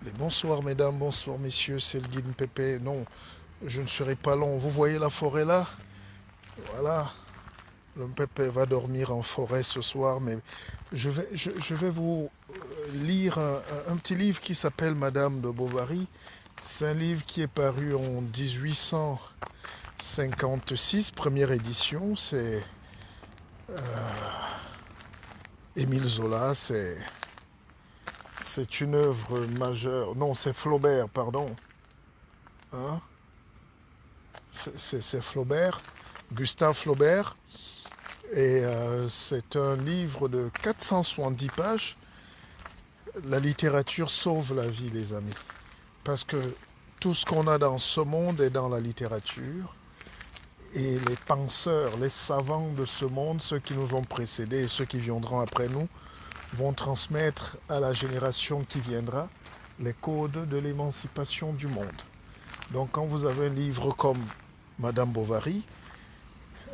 Mais bonsoir mesdames, bonsoir messieurs, c'est le guide Pépé. Non, je ne serai pas long. Vous voyez la forêt là? Voilà. Le Pépé va dormir en forêt ce soir, mais je vais vous lire un petit livre qui s'appelle Madame de Bovary. C'est un livre qui est paru en 1856, première édition. C'est Émile Zola, c'est une œuvre majeure. Non, c'est Flaubert, pardon. Hein? C'est Flaubert, Gustave Flaubert. Et c'est un livre de 470 pages. La littérature sauve la vie, les amis. Parce que tout ce qu'on a dans ce monde est dans la littérature. Et les penseurs, les savants de ce monde, ceux qui nous ont précédés et ceux qui viendront après nous, vont transmettre à la génération qui viendra les codes de l'émancipation du monde. Donc quand vous avez un livre comme Madame Bovary,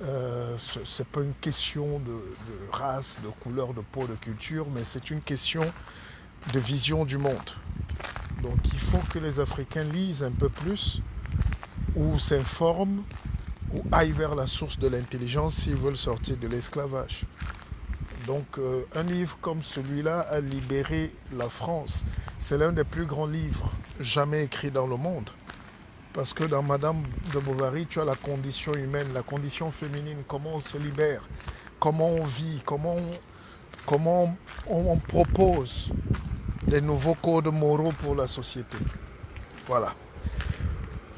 ce n'est pas une question de race, de couleur de peau, de culture, mais c'est une question de vision du monde. Donc il faut que les Africains lisent un peu plus, ou s'informent, ou aillent vers la source de l'intelligence s'ils veulent sortir de l'esclavage. Donc un livre comme celui-là a libéré la France. C'est l'un des plus grands livres jamais écrits dans le monde. Parce que dans Madame de Bovary, tu as la condition humaine, la condition féminine, comment on se libère, comment on vit, comment on propose des nouveaux codes moraux pour la société. Voilà.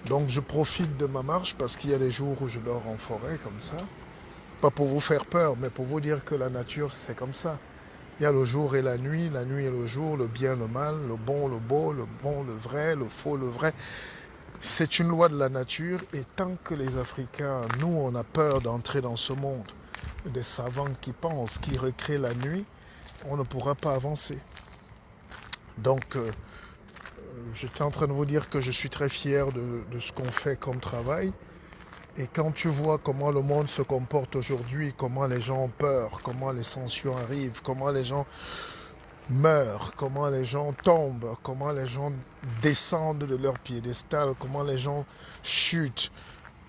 Donc je profite de ma marche parce qu'il y a des jours où je dors en forêt comme ça. Pas pour vous faire peur, mais pour vous dire que la nature, c'est comme ça. Il y a le jour et la nuit et le jour, le bien, le mal, le bon, le beau, le bon, le vrai, le faux, le vrai. C'est une loi de la nature et tant que les Africains, nous, on a peur d'entrer dans ce monde, des savants qui pensent, qui recréent la nuit, on ne pourra pas avancer. Donc, j'étais en train de vous dire que je suis très fier de ce qu'on fait comme travail. Et quand tu vois comment le monde se comporte aujourd'hui, comment les gens ont peur, comment les sanctions arrivent, comment les gens meurent, comment les gens tombent, comment les gens descendent de leur piédestal, comment les gens chutent,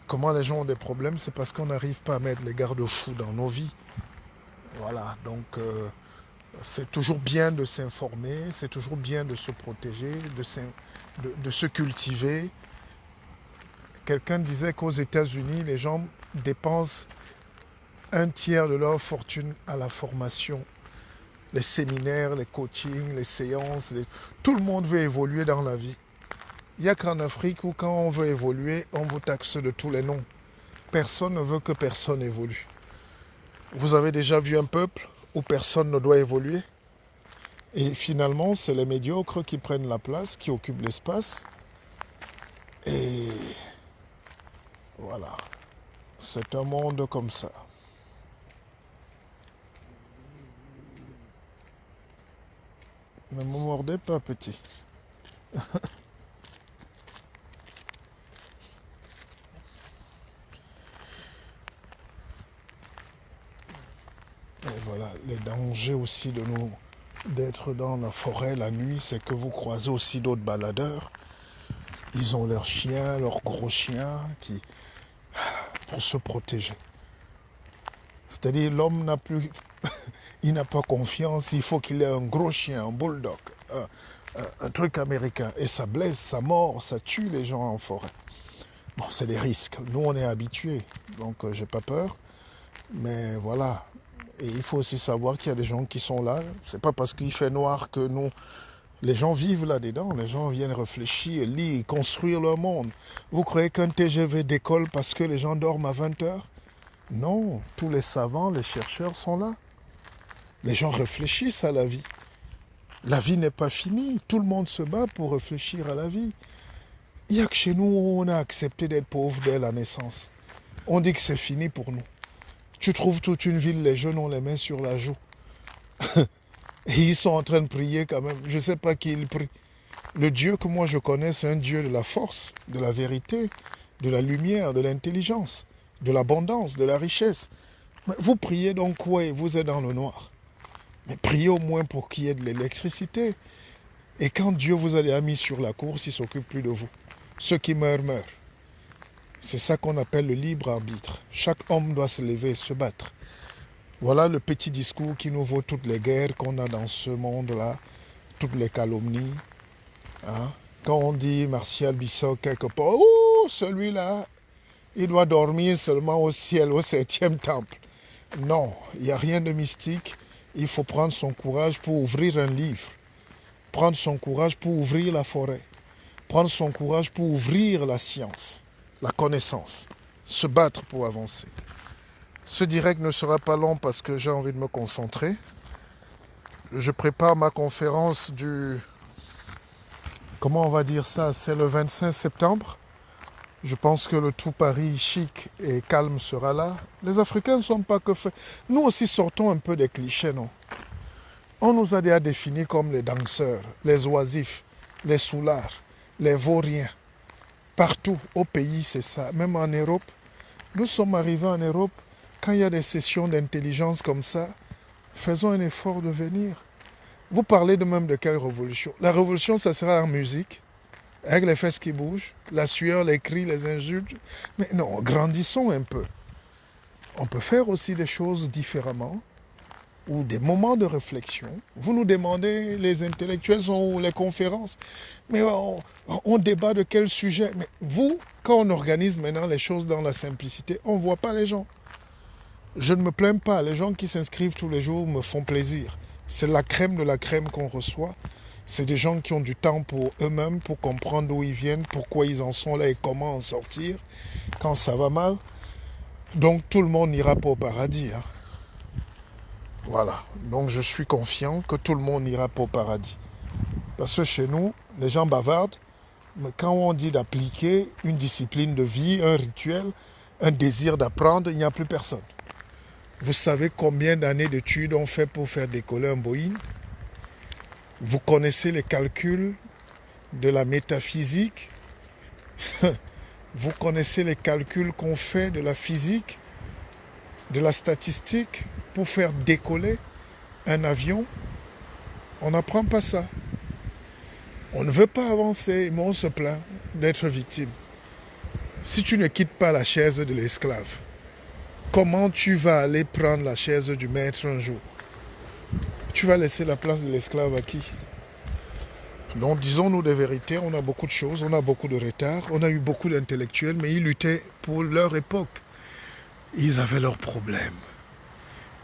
comment les gens ont des problèmes, c'est parce qu'on n'arrive pas à mettre les garde-fous dans nos vies. Voilà, donc c'est toujours bien de s'informer, c'est toujours bien de se protéger, de se cultiver. Quelqu'un disait qu'aux États-Unis, les gens dépensent un tiers de leur fortune à la formation. Les séminaires, les coachings, les séances, tout le monde veut évoluer dans la vie. Il n'y a qu'en Afrique où quand on veut évoluer, on vous taxe de tous les noms. Personne ne veut que personne évolue. Vous avez déjà vu un peuple où personne ne doit évoluer? Et finalement, c'est les médiocres qui prennent la place, qui occupent l'espace. Et voilà, c'est un monde comme ça. Ne me mordez pas, petit. Et voilà, les dangers aussi d'être dans la forêt la nuit, c'est que vous croisez aussi d'autres baladeurs. Ils ont leurs chiens, leurs gros chiens, pour se protéger. C'est-à-dire l'homme n'a plus, il n'a pas confiance, il faut qu'il ait un gros chien, un bulldog, un truc américain. Et ça blesse, ça mord, ça tue les gens en forêt. Bon, c'est des risques. Nous, on est habitués, donc j'ai pas peur. Mais voilà. Et il faut aussi savoir qu'il y a des gens qui sont là. C'est pas parce qu'il fait noir que nous... Les gens vivent là-dedans. Les gens viennent réfléchir, lire, construire leur monde. Vous croyez qu'un TGV décolle parce que les gens dorment à 20 heures? Non. Tous les savants, les chercheurs sont là. Les gens réfléchissent à la vie. La vie n'est pas finie. Tout le monde se bat pour réfléchir à la vie. Il n'y a que chez nous où on a accepté d'être pauvre dès la naissance. On dit que c'est fini pour nous. Tu trouves toute une ville, les jeunes ont les mains sur la joue. Et ils sont en train de prier quand même. Je ne sais pas qui ils prient. Le Dieu que moi je connais, c'est un Dieu de la force, de la vérité, de la lumière, de l'intelligence, de l'abondance, de la richesse. Mais vous priez donc quoi et vous êtes dans le noir? Mais priez au moins pour qu'il y ait de l'électricité. Et quand Dieu vous a mis sur la course, il ne s'occupe plus de vous. Ceux qui meurent, meurent. C'est ça qu'on appelle le libre arbitre. Chaque homme doit se lever et se battre. Voilà le petit discours qui nous vaut toutes les guerres qu'on a dans ce monde-là, toutes les calomnies. Hein? Quand on dit Martial Bissot quelque part, oh, celui-là, il doit dormir seulement au ciel, au 7e temple. Non, il n'y a rien de mystique. Il faut prendre son courage pour ouvrir un livre. Prendre son courage pour ouvrir la forêt. Prendre son courage pour ouvrir la science, la connaissance. Se battre pour avancer. Ce direct ne sera pas long parce que j'ai envie de me concentrer. Je prépare ma conférence du... Comment on va dire ça? C'est le 25 septembre. Je pense que le tout Paris chic et calme sera là. Les Africains ne sont pas que faits. Nous aussi sortons un peu des clichés, non? On nous a déjà définis comme les danseurs, les oisifs, les soulards, les vauriens. Partout au pays, c'est ça. Même en Europe. Nous sommes arrivés en Europe. Quand il y a des sessions d'intelligence comme ça, faisons un effort de venir. Vous parlez de même de quelle révolution? La révolution, ça sera en musique, avec les fesses qui bougent, la sueur, les cris, les insultes. Mais non, grandissons un peu. On peut faire aussi des choses différemment, ou des moments de réflexion. Vous nous demandez, les intellectuels sont où, les conférences, mais on débat de quel sujet? Mais vous, quand on organise maintenant les choses dans la simplicité, on ne voit pas les gens. Je ne me plains pas, les gens qui s'inscrivent tous les jours me font plaisir. C'est la crème de la crème qu'on reçoit. C'est des gens qui ont du temps pour eux-mêmes, pour comprendre d'où ils viennent, pourquoi ils en sont là et comment en sortir quand ça va mal. Donc tout le monde n'ira pas au paradis. Hein. Voilà, donc je suis confiant que tout le monde n'ira pas au paradis. Parce que chez nous, les gens bavardent, mais quand on dit d'appliquer une discipline de vie, un rituel, un désir d'apprendre, il n'y a plus personne. Vous savez combien d'années d'études on fait pour faire décoller un Boeing? Vous connaissez les calculs de la métaphysique? Vous connaissez les calculs qu'on fait de la physique, de la statistique pour faire décoller un avion? On n'apprend pas ça. On ne veut pas avancer, mais on se plaint d'être victime. Si tu ne quittes pas la chaise de l'esclave, comment tu vas aller prendre la chaise du maître un jour? Tu vas laisser la place de l'esclave à qui? Donc disons-nous des vérités, on a beaucoup de choses, on a beaucoup de retard, on a eu beaucoup d'intellectuels, mais ils luttaient pour leur époque. Ils avaient leurs problèmes.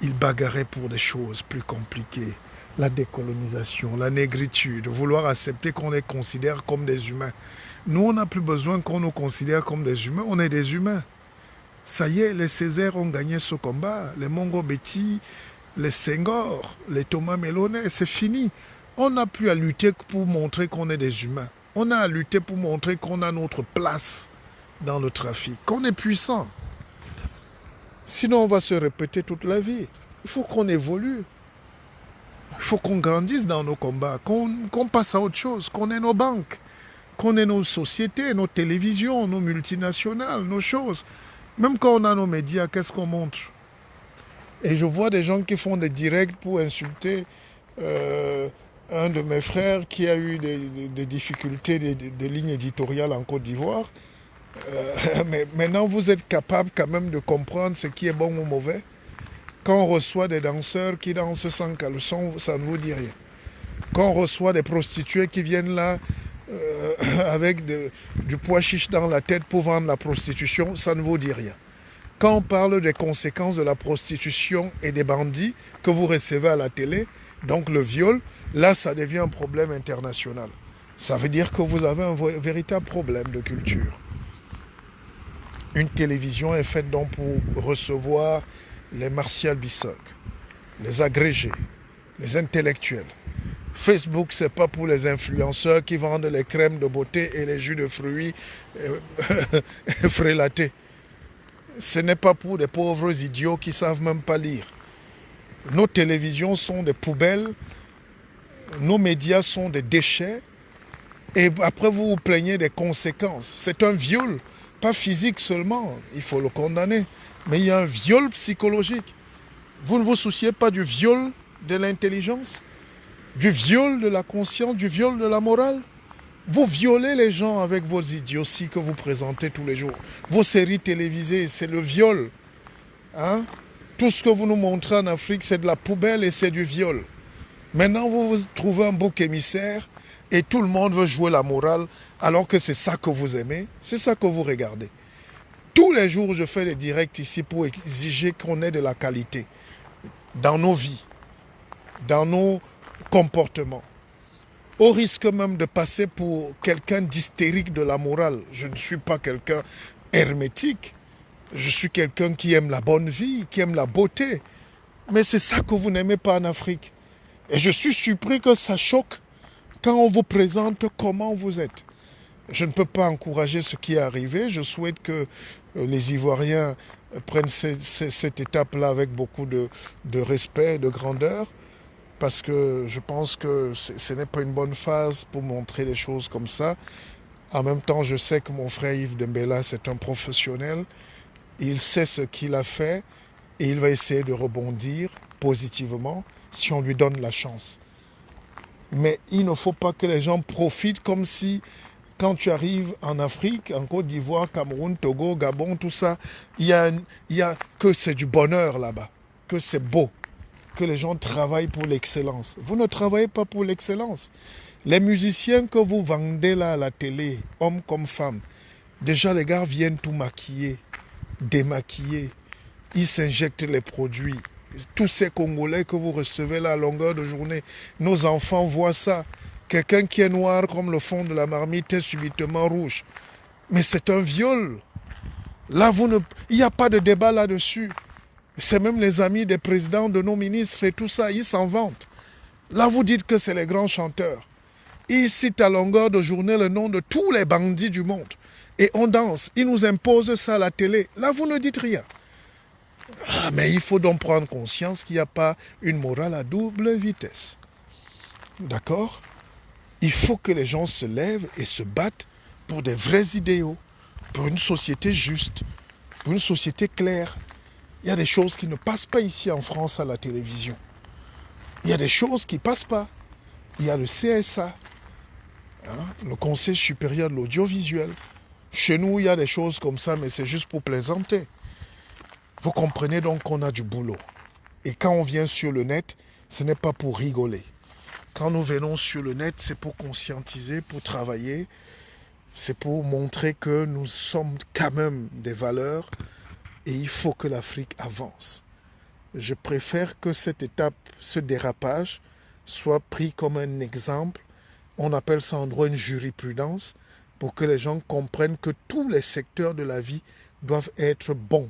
Ils bagarraient pour des choses plus compliquées. La décolonisation, la négritude, vouloir accepter qu'on les considère comme des humains. Nous, on n'a plus besoin qu'on nous considère comme des humains, on est des humains. Ça y est, les Césaires ont gagné ce combat, les Mongo Betty, les Senghor, les Thomas Mélonais, c'est fini. On n'a plus à lutter pour montrer qu'on est des humains. On a à lutter pour montrer qu'on a notre place dans le trafic, qu'on est puissant. Sinon, on va se répéter toute la vie. Il faut qu'on évolue. Il faut qu'on grandisse dans nos combats, qu'on passe à autre chose, qu'on ait nos banques, qu'on ait nos sociétés, nos télévisions, nos multinationales, nos choses. Même quand on a nos médias, qu'est-ce qu'on montre? Et je vois des gens qui font des directs pour insulter un de mes frères qui a eu des difficultés de ligne éditoriale en Côte d'Ivoire. Mais maintenant, vous êtes capable quand même de comprendre ce qui est bon ou mauvais. Quand on reçoit des danseurs qui dansent sans caleçon, ça ne vous dit rien. Quand on reçoit des prostituées qui viennent là avec du pois chiche dans la tête pour vendre la prostitution, ça ne vous dit rien. Quand on parle des conséquences de la prostitution et des bandits que vous recevez à la télé, donc le viol, là ça devient un problème international. Ça veut dire que vous avez un véritable problème de culture. Une télévision est faite donc pour recevoir les Martial Bissot, les agrégés, les intellectuels. Facebook, c'est pas pour les influenceurs qui vendent les crèmes de beauté et les jus de fruits frélatés. Ce n'est pas pour des pauvres idiots qui ne savent même pas lire. Nos télévisions sont des poubelles, nos médias sont des déchets, et après vous vous plaignez des conséquences. C'est un viol, pas physique seulement, il faut le condamner, mais il y a un viol psychologique. Vous ne vous souciez pas du viol de l'intelligence, du viol de la conscience, du viol de la morale. Vous violez les gens avec vos idioties que vous présentez tous les jours. Vos séries télévisées, c'est le viol. Hein? Tout ce que vous nous montrez en Afrique, c'est de la poubelle et c'est du viol. Maintenant, vous trouvez un bouc émissaire et tout le monde veut jouer la morale alors que c'est ça que vous aimez, c'est ça que vous regardez. Tous les jours, je fais des directs ici pour exiger qu'on ait de la qualité dans nos vies, dans nos comportements. Au risque même de passer pour quelqu'un d'hystérique de la morale. Je ne suis pas quelqu'un hermétique. Je suis quelqu'un qui aime la bonne vie, qui aime la beauté. Mais c'est ça que vous n'aimez pas en Afrique. Et je suis surpris que ça choque quand on vous présente comment vous êtes. Je ne peux pas encourager ce qui est arrivé. Je souhaite que les Ivoiriens prennent cette étape-là avec beaucoup de respect, de grandeur. Parce que je pense que ce n'est pas une bonne phase pour montrer les choses comme ça. En même temps, je sais que mon frère Yves Dembélé, c'est un professionnel. Il sait ce qu'il a fait et il va essayer de rebondir positivement si on lui donne la chance. Mais il ne faut pas que les gens profitent comme si, quand tu arrives en Afrique, en Côte d'Ivoire, Cameroun, Togo, Gabon, tout ça, il y a que c'est du bonheur là-bas, que c'est beau, que les gens travaillent pour l'excellence. Vous ne travaillez pas pour l'excellence. Les musiciens que vous vendez là à la télé, hommes comme femmes, déjà les gars viennent tout maquiller, démaquiller. Ils s'injectent les produits. Tous ces Congolais que vous recevez là à longueur de journée, nos enfants voient ça. Quelqu'un qui est noir comme le fond de la marmite est subitement rouge. Mais c'est un viol. Là, il n'y a pas de débat là-dessus. C'est même les amis des présidents, de nos ministres et tout ça, ils s'en vantent. Là, vous dites que c'est les grands chanteurs. Ils citent à longueur de journée le nom de tous les bandits du monde. Et on danse. Ils nous imposent ça à la télé. Là, vous ne dites rien. Ah, mais il faut donc prendre conscience qu'il n'y a pas une morale à double vitesse. D'accord? Il faut que les gens se lèvent et se battent pour des vrais idéaux, pour une société juste, pour une société claire. Il y a des choses qui ne passent pas ici en France à la télévision. Il y a des choses qui ne passent pas. Il y a le CSA, le Conseil supérieur de l'audiovisuel. Chez nous, il y a des choses comme ça, mais c'est juste pour plaisanter. Vous comprenez donc qu'on a du boulot. Et quand on vient sur le net, ce n'est pas pour rigoler. Quand nous venons sur le net, c'est pour conscientiser, pour travailler. C'est pour montrer que nous sommes quand même des valeurs et il faut que l'Afrique avance. Je préfère que cette étape, ce dérapage, soit pris comme un exemple. On appelle ça en droit une jurisprudence pour que les gens comprennent que tous les secteurs de la vie doivent être bons.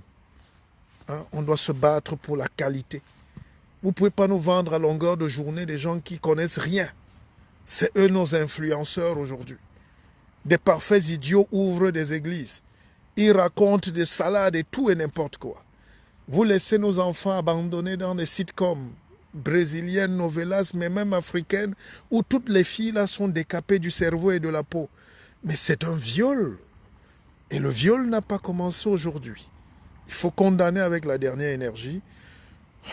On doit se battre pour la qualité. Vous ne pouvez pas nous vendre à longueur de journée des gens qui ne connaissent rien. C'est eux nos influenceurs aujourd'hui. Des parfaits idiots ouvrent des églises. Ils racontent des salades et tout et n'importe quoi. Vous laissez nos enfants abandonnés dans des sitcoms brésiliennes, novellas, mais même africaines, où toutes les filles là sont décapées du cerveau et de la peau. Mais c'est un viol. Et le viol n'a pas commencé aujourd'hui. Il faut condamner avec la dernière énergie.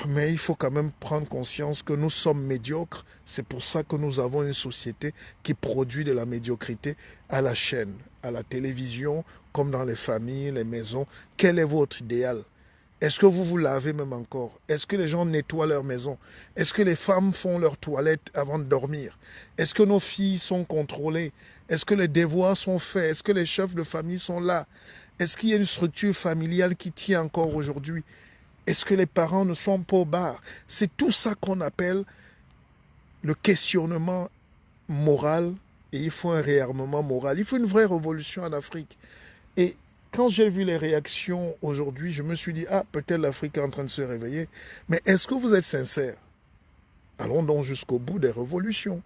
Mais il faut quand même prendre conscience que nous sommes médiocres. C'est pour ça que nous avons une société qui produit de la médiocrité à la chaîne, à la télévision, comme dans les familles, les maisons. Quel est votre idéal? Est-ce que vous vous lavez même encore? Est-ce que les gens nettoient leur maison? Est-ce que les femmes font leur toilette avant de dormir? Est-ce que nos filles sont contrôlées? Est-ce que les devoirs sont faits? Est-ce que les chefs de famille sont là? Est-ce qu'il y a une structure familiale qui tient encore aujourd'hui? Est-ce que les parents ne sont pas au bar? C'est tout ça qu'on appelle le questionnement moral et il faut un réarmement moral. Il faut une vraie révolution en Afrique. Et quand j'ai vu les réactions aujourd'hui, je me suis dit, peut-être l'Afrique est en train de se réveiller. Mais est-ce que vous êtes sincères? Allons donc jusqu'au bout des révolutions.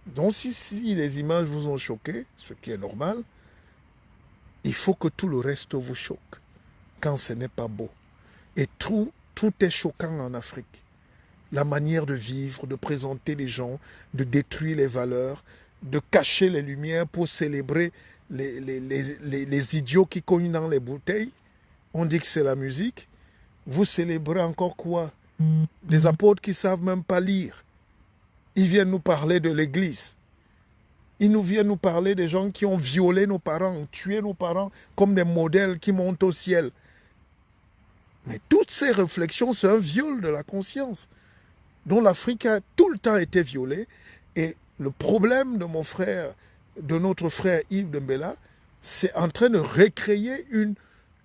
Donc si les images vous ont choqué, ce qui est normal, il faut que tout le reste vous choque quand ce n'est pas beau. Et tout est choquant en Afrique. La manière de vivre, de présenter les gens, de détruire les valeurs, de cacher les lumières pour célébrer les idiots qui cognent dans les bouteilles. On dit que c'est la musique. Vous célébrez encore quoi? Des apôtres qui ne savent même pas lire. Ils viennent nous parler de l'Église. Ils nous viennent nous parler des gens qui ont violé nos parents, tué nos parents comme des modèles qui montent au ciel. Mais toutes ces réflexions, c'est un viol de la conscience, dont l'Afrique a tout le temps été violée. Et le problème de mon frère, de notre frère Yves Dembélé, c'est en train de recréer une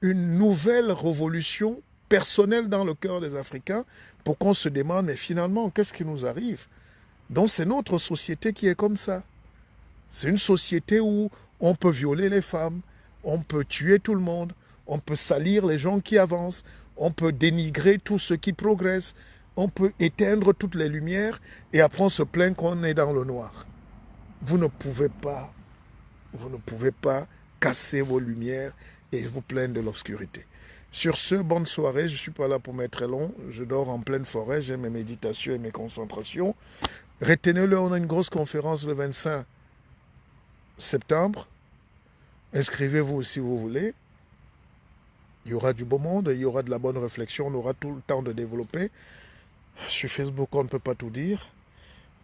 nouvelle révolution personnelle dans le cœur des Africains pour qu'on se demande, mais finalement, qu'est-ce qui nous arrive? Donc c'est notre société qui est comme ça. C'est une société où on peut violer les femmes, on peut tuer tout le monde, on peut salir les gens qui avancent, on peut dénigrer tous ceux qui progressent, on peut éteindre toutes les lumières et après on se plaint qu'on est dans le noir. Vous ne pouvez pas casser vos lumières et vous plaindre de l'obscurité. Sur ce, bonne soirée, je ne suis pas là pour m'être très long, je dors en pleine forêt, j'ai mes méditations et mes concentrations. Retenez-le, on a une grosse conférence le 25 septembre. Inscrivez-vous si vous voulez. Il y aura du beau monde, il y aura de la bonne réflexion, on aura tout le temps de développer. Sur Facebook, on ne peut pas tout dire.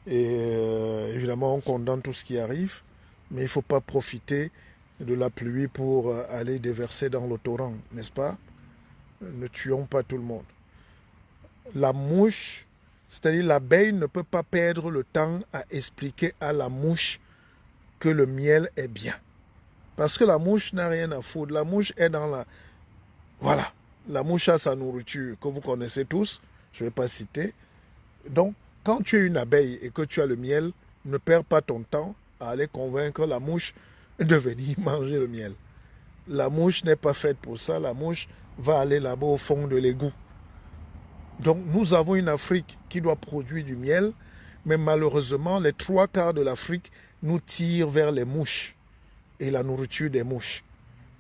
Et évidemment, on condamne tout ce qui arrive. Mais il ne faut pas profiter de la pluie pour aller déverser dans le torrent, n'est-ce pas? Ne tuons pas tout le monde. La mouche, c'est-à-dire l'abeille, ne peut pas perdre le temps à expliquer à la mouche que le miel est bien. Parce que la mouche n'a rien à foutre. La mouche est dans la... Voilà. La mouche a sa nourriture que vous connaissez tous. Je ne vais pas citer. Donc, quand tu es une abeille et que tu as le miel, ne perds pas ton temps à aller convaincre la mouche de venir manger le miel. La mouche n'est pas faite pour ça. La mouche va aller là-bas au fond de l'égout. Donc, nous avons une Afrique qui doit produire du miel, mais malheureusement, les 3/4 de l'Afrique nous tirent vers les mouches et la nourriture des mouches.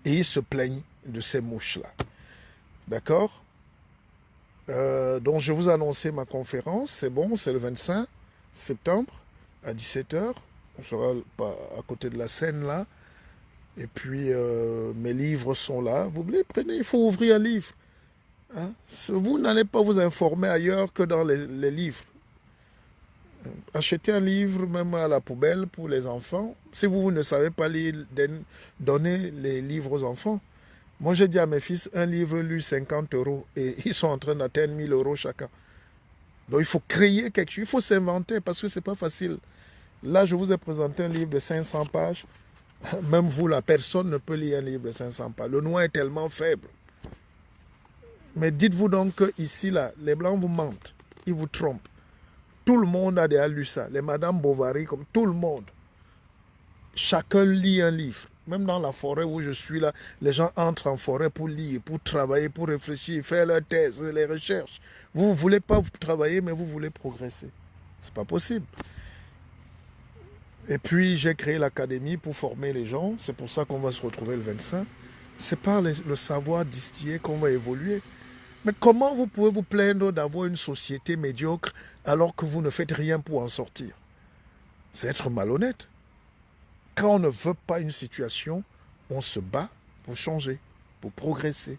Et ils se plaignent de ces mouches-là. D'accord? Donc, je vous ai annoncé ma conférence. C'est bon, c'est le 25 septembre à 17h. On sera à côté de la scène là. Et puis, mes livres sont là. Vous les prenez, il faut ouvrir un livre. Hein? Vous n'allez pas vous informer ailleurs que dans les livres. Achetez un livre même à la poubelle pour les enfants. Si vous ne savez pas lire, donnez les livres aux enfants. Moi, j'ai dit à mes fils, un livre lu 50 € et ils sont en train d'atteindre 1000 € chacun. Donc, il faut créer quelque chose, il faut s'inventer parce que ce n'est pas facile. Là, je vous ai présenté un livre de 500 pages. Même vous, la personne ne peut lire un livre de 500 pages. Le noir est tellement faible. Mais dites-vous donc qu'ici, là, les Blancs vous mentent. Ils vous trompent. Tout le monde a déjà lu ça. Les Madame Bovary, comme tout le monde. Chacun lit un livre. Même dans la forêt où je suis là, les gens entrent en forêt pour lire, pour travailler, pour réfléchir, faire leurs thèses, les recherches. Vous ne voulez pas travailler, mais vous voulez progresser. Ce n'est pas possible. Et puis, j'ai créé l'académie pour former les gens. C'est pour ça qu'on va se retrouver le 25. C'est par le savoir distillé qu'on va évoluer. Mais comment vous pouvez vous plaindre d'avoir une société médiocre alors que vous ne faites rien pour en sortir? C'est être malhonnête. Quand on ne veut pas une situation, on se bat pour changer, pour progresser.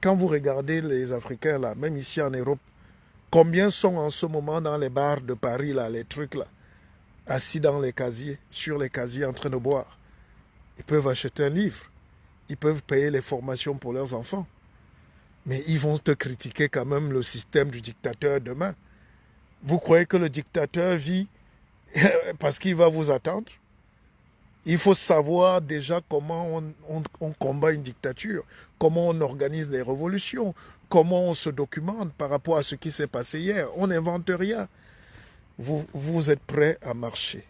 Quand vous regardez les Africains, là, même ici en Europe, combien sont en ce moment dans les bars de Paris, là, les trucs là, assis dans les casiers, sur les casiers en train de boire? Ils peuvent acheter un livre. Ils peuvent payer les formations pour leurs enfants. Mais ils vont te critiquer quand même le système du dictateur demain. Vous croyez que le dictateur vit parce qu'il va vous attendre? Il faut savoir déjà comment on combat une dictature, comment on organise des révolutions, comment on se documente par rapport à ce qui s'est passé hier. On n'invente rien. Vous êtes prêts à marcher.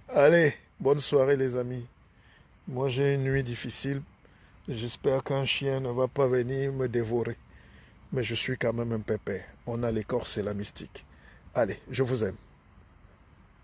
Allez, bonne soirée les amis. Moi j'ai une nuit difficile. J'espère qu'un chien ne va pas venir me dévorer. Mais je suis quand même un pépère. On a l'écorce et la mystique. Allez, je vous aime.